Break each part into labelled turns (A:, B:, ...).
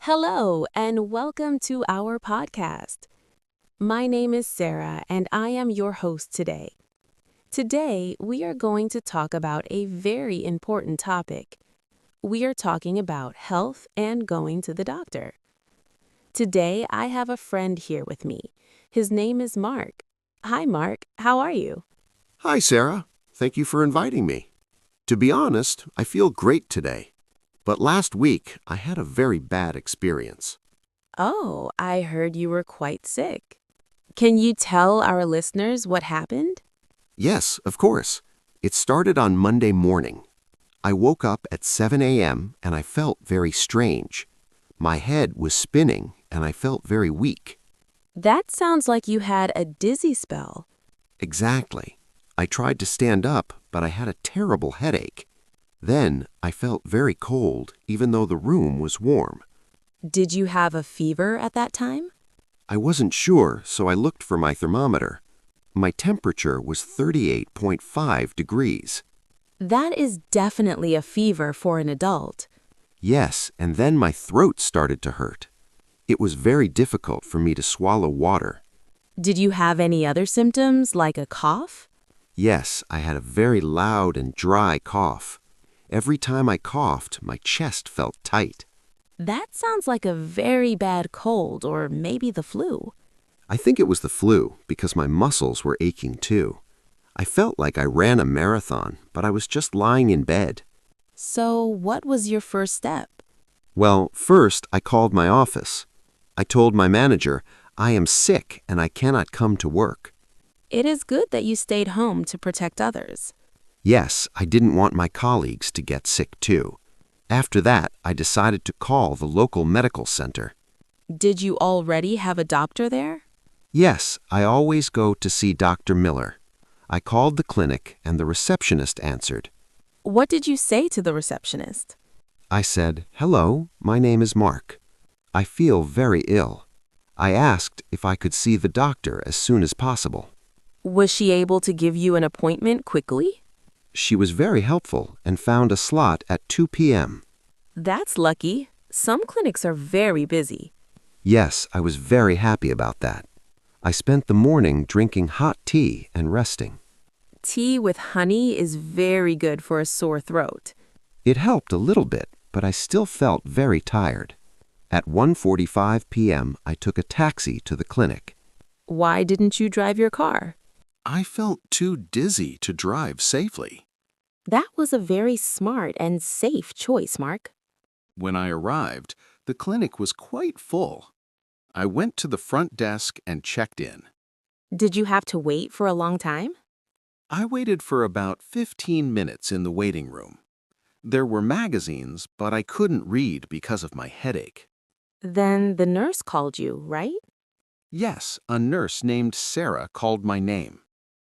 A: Hello, and welcome to our podcast. My name is Sarah, and I am your host today. Today, we are going to talk about a very important topic. We are talking about health and going to the doctor. Today, I have a friend here with me. His name is Mark. Hi, Mark. How are you?
B: Hi, Sarah. Thank you for inviting me. To be honest, I feel great today. But last week, I had a very bad experience.
A: Oh, I heard you were quite sick. Can you tell our listeners what happened?
B: Yes, of course. It started on Monday morning. I woke up at 7 a.m. and I felt very strange. My head was spinning and I felt very weak.
A: That sounds like you had a dizzy spell.
B: Exactly. I tried to stand up, but I had a terrible headache. Then I felt very cold, even though the room was warm.
A: Did you have a fever at that time?
B: I wasn't sure, so I looked for my thermometer. My temperature was 38.5 degrees.
A: That is definitely a fever for an adult.
B: Yes, and then my throat started to hurt. It was very difficult for me to swallow water.
A: Did you have any other symptoms, like a cough?
B: Yes, I had a very loud and dry cough. Every time I coughed, my chest felt tight.
A: That sounds like a very bad cold or maybe the flu.
B: I think it was the flu because my muscles were aching too. I felt like I ran a marathon, but I was just lying in bed.
A: So, what was your first step?
B: Well, first I called my office. I told my manager, I am sick and I cannot come to work.
A: It is good that you stayed home to protect others.
B: Yes, I didn't want my colleagues to get sick too. After that, I decided to call the local medical center.
A: Did you already have a doctor there?
B: Yes, I always go to see Dr. Miller. I called the clinic and the receptionist answered.
A: What did you say to the receptionist?
B: I said, "Hello, my name is Mark. I feel very ill." I asked if I could see the doctor as soon as possible.
A: Was she able to give you an appointment quickly?
B: She was very helpful and found a slot at 2 p.m.
A: That's lucky. Some clinics are very busy.
B: Yes, I was very happy about that. I spent the morning drinking hot tea and resting.
A: Tea with honey is very good for a sore throat.
B: It helped a little bit, but I still felt very tired. At 1:45 p.m., I took a taxi to the clinic.
A: Why didn't you drive your car?
C: I felt too dizzy to drive safely.
A: That was a very smart and safe choice, Mark.
C: When I arrived, the clinic was quite full. I went to the front desk and checked in.
A: Did you have to wait for a long time?
C: I waited for about 15 minutes in the waiting room. There were magazines, but I couldn't read because of my headache.
A: Then the nurse called you, right?
C: Yes, a nurse named Sarah called my name.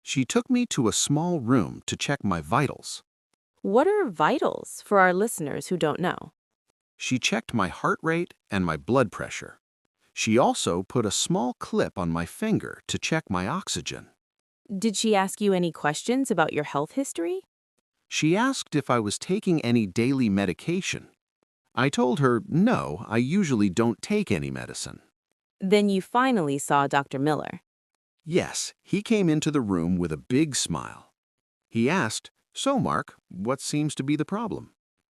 C: She took me to a small room to check my vitals.
A: What are vitals for our listeners who don't know?
C: She checked my heart rate and my blood pressure. She also put a small clip on my finger to check my oxygen.
A: Did she ask you any questions about your health history?
C: She asked if I was taking any daily medication. I told her, no, I usually don't take any medicine.
A: Then you finally saw Dr. Miller.
C: Yes, he came into the room with a big smile. He asked, "So, Mark, what seems to be the problem?"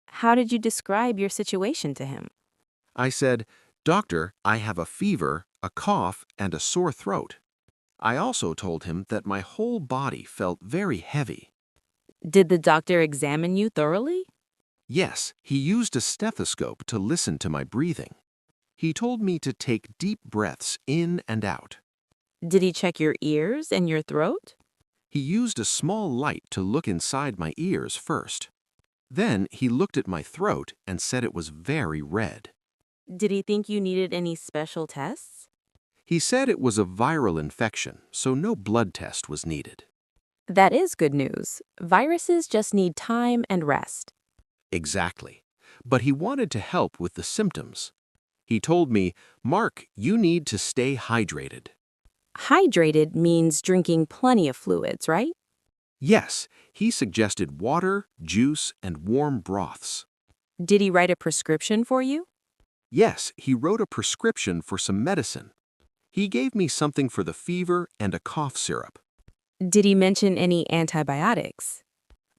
A: How did you describe your situation to him?
C: I said, "Doctor, I have a fever, a cough, and a sore throat." I also told him that my whole body felt very heavy.
A: Did the doctor examine you thoroughly?
C: Yes, he used a stethoscope to listen to my breathing. He told me to take deep breaths in and out.
A: Did he check your ears and your throat?
C: He used a small light to look inside my ears first. Then he looked at my throat and said it was very red.
A: Did he think you needed any special tests?
C: He said it was a viral infection, so no blood test was needed.
A: That is good news. Viruses just need time and rest.
C: Exactly. But he wanted to help with the symptoms. He told me, "Mark, you need to stay hydrated."
A: Hydrated means drinking plenty of fluids, right?
C: Yes, he suggested water, juice, and warm broths.
A: Did he write a prescription for you?
C: Yes, he wrote a prescription for some medicine. He gave me something for the fever and a cough syrup.
A: Did he mention any antibiotics?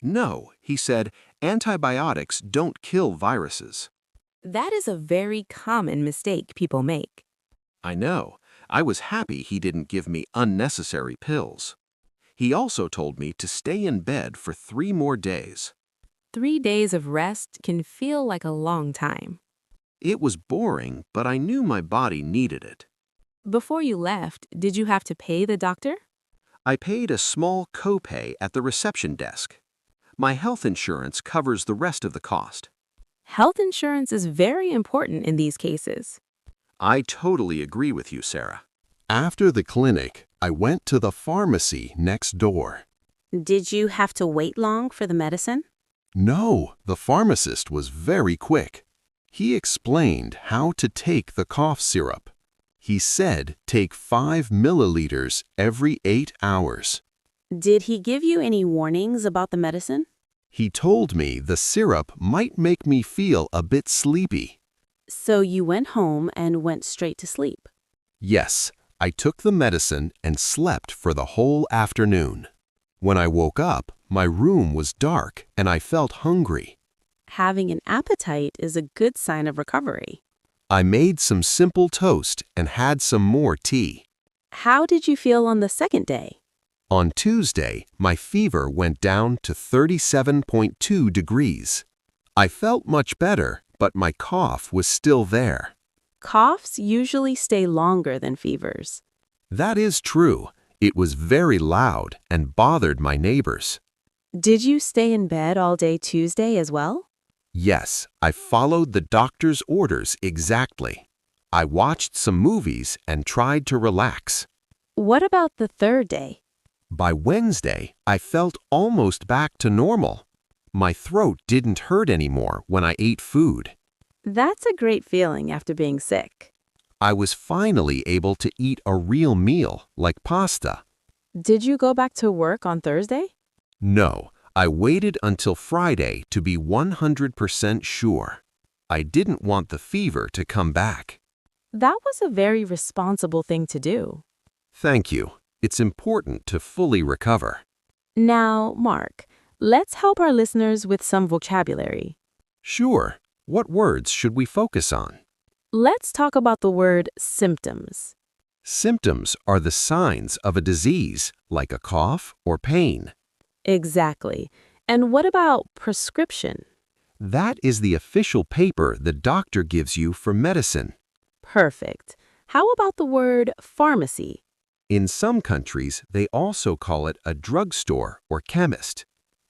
C: No, he said, antibiotics don't kill viruses.
A: That is a very common mistake people make.
C: I know. I was happy he didn't give me unnecessary pills. He also told me to stay in bed for 3 more days.
A: 3 days of rest can feel like a long time.
C: It was boring, but I knew my body needed it.
A: Before you left, did you have to pay the doctor?
C: I paid a small copay at the reception desk. My health insurance covers the rest of the cost.
A: Health insurance is very important in these cases.
C: I totally agree with you, Sarah.
B: After the clinic, I went to the pharmacy next door.
A: Did you have to wait long for the medicine?
B: No, the pharmacist was very quick. He explained how to take the cough syrup. He said take 5 milliliters every 8 hours.
A: Did he give you any warnings about the medicine?
B: He told me the syrup might make me feel a bit sleepy.
A: So you went home and went straight to sleep.
B: Yes, I took the medicine and slept for the whole afternoon. When I woke up, my room was dark and I felt hungry.
A: Having an appetite is a good sign of recovery.
B: I made some simple toast and had some more tea.
A: How did you feel on the second day?
B: On Tuesday, my fever went down to 37.2 degrees. I felt much better, but my cough was still there.
A: Coughs usually stay longer than fevers.
B: That is true. It was very loud and bothered my neighbors.
A: Did you stay in bed all day Tuesday as well?
B: Yes, I followed the doctor's orders exactly. I watched some movies and tried to relax.
A: What about the third day?
B: By Wednesday, I felt almost back to normal. My throat didn't hurt anymore when I ate food.
A: That's a great feeling after being sick.
B: I was finally able to eat a real meal, like pasta.
A: Did you go back to work on Thursday?
B: No, I waited until Friday to be 100% sure. I didn't want the fever to come back.
A: That was a very responsible thing to do.
B: Thank you. It's important to fully recover.
A: Now, Mark, let's help our listeners with some vocabulary.
B: Sure. What words should we focus on?
A: Let's talk about the word symptoms.
B: Symptoms are the signs of a disease, like a cough or pain.
A: Exactly. And what about prescription?
B: That is the official paper the doctor gives you for medicine.
A: Perfect. How about the word pharmacy?
B: In some countries, they also call it a drugstore or chemist.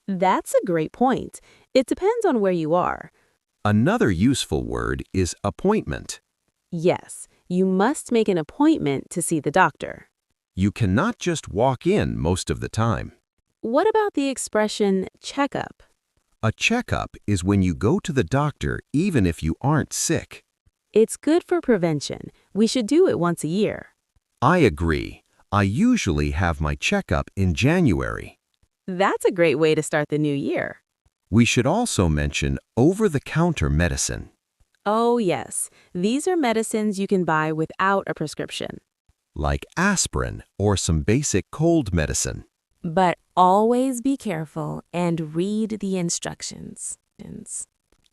A: That's a great point. It depends on where you are.
B: Another useful word is appointment.
A: Yes, you must make an appointment to see the doctor.
B: You cannot just walk in most of the time.
A: What about the expression checkup?
B: A checkup is when you go to the doctor even if you aren't sick.
A: It's good for prevention. We should do it once a year.
B: I agree. I usually have my checkup in January.
A: That's a great way to start the new year.
B: We should also mention over-the-counter medicine.
A: Oh, yes. These are medicines you can buy without a prescription.
B: Like aspirin or some basic cold medicine.
A: But always be careful and read the instructions.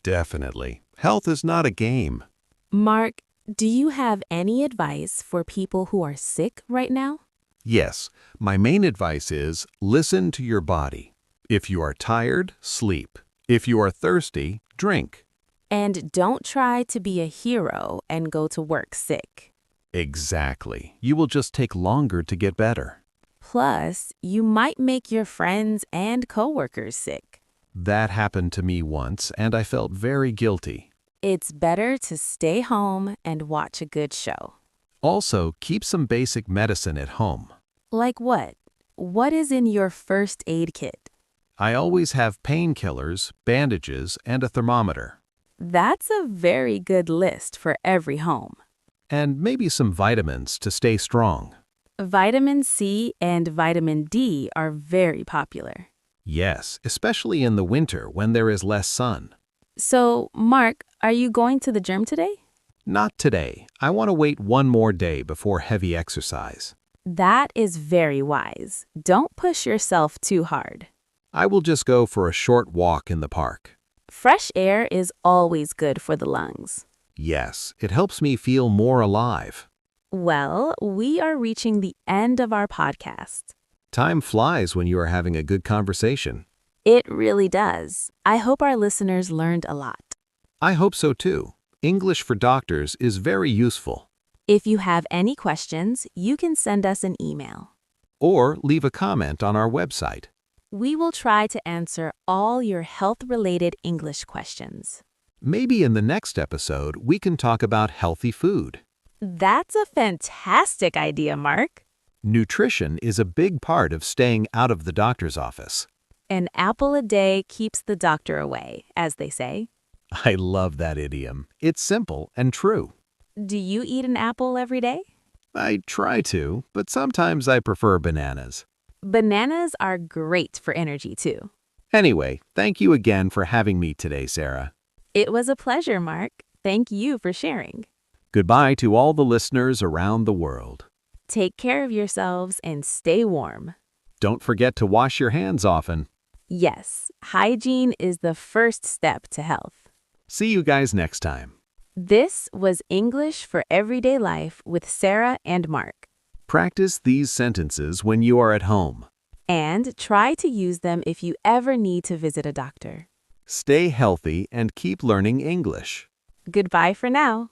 B: Definitely. Health is not a game.
A: Mark, do you have any advice for people who are sick right now?
D: Yes, my main advice is listen to your body. If you are tired, sleep. If you are thirsty, drink.
A: And don't try to be a hero and go to work sick.
D: Exactly. You will just take longer to get better.
A: Plus, you might make your friends and coworkers sick.
D: That happened to me once, and I felt very guilty.
A: It's better to stay home and watch a good show.
D: Also, keep some basic medicine at home.
A: Like what? What is in your first aid kit?
D: I always have painkillers, bandages, and a thermometer.
A: That's a very good list for every home.
D: And maybe some vitamins to stay strong.
A: Vitamin C and vitamin D are very popular.
D: Yes, especially in the winter when there is less sun.
A: So, Mark, are you going to the gym today?
D: Not today. I want to wait one more day before heavy exercise.
A: That is very wise. Don't push yourself too hard.
D: I will just go for a short walk in the park.
A: Fresh air is always good for the lungs.
D: Yes, it helps me feel more alive.
A: Well, we are reaching the end of our podcast.
D: Time flies when you are having a good conversation.
A: It really does. I hope our listeners learned a lot.
D: I hope so too. English for Doctors is very useful.
A: If you have any questions, you can send us an email.
D: Or leave a comment on our website.
A: We will try to answer all your health-related English questions.
D: Maybe in the next episode, we can talk about healthy food.
A: That's a fantastic idea, Mark.
D: Nutrition is a big part of staying out of the doctor's office.
A: An apple a day keeps the doctor away, as they say.
D: I love that idiom. It's simple and true.
A: Do you eat an apple every day?
D: I try to, but sometimes I prefer bananas.
A: Bananas are great for energy, too.
D: Anyway, thank you again for having me today, Sarah.
A: It was a pleasure, Mark. Thank you for sharing.
D: Goodbye to all the listeners around the world.
A: Take care of yourselves and stay warm.
D: Don't forget to wash your hands often.
A: Yes, hygiene is the first step to health.
D: See you guys next time.
A: This was English for Everyday Life with Sara and Mark.
D: Practice these sentences when you are at home.
A: And try to use them if you ever need to visit a doctor.
D: Stay healthy and keep learning English.
A: Goodbye for now.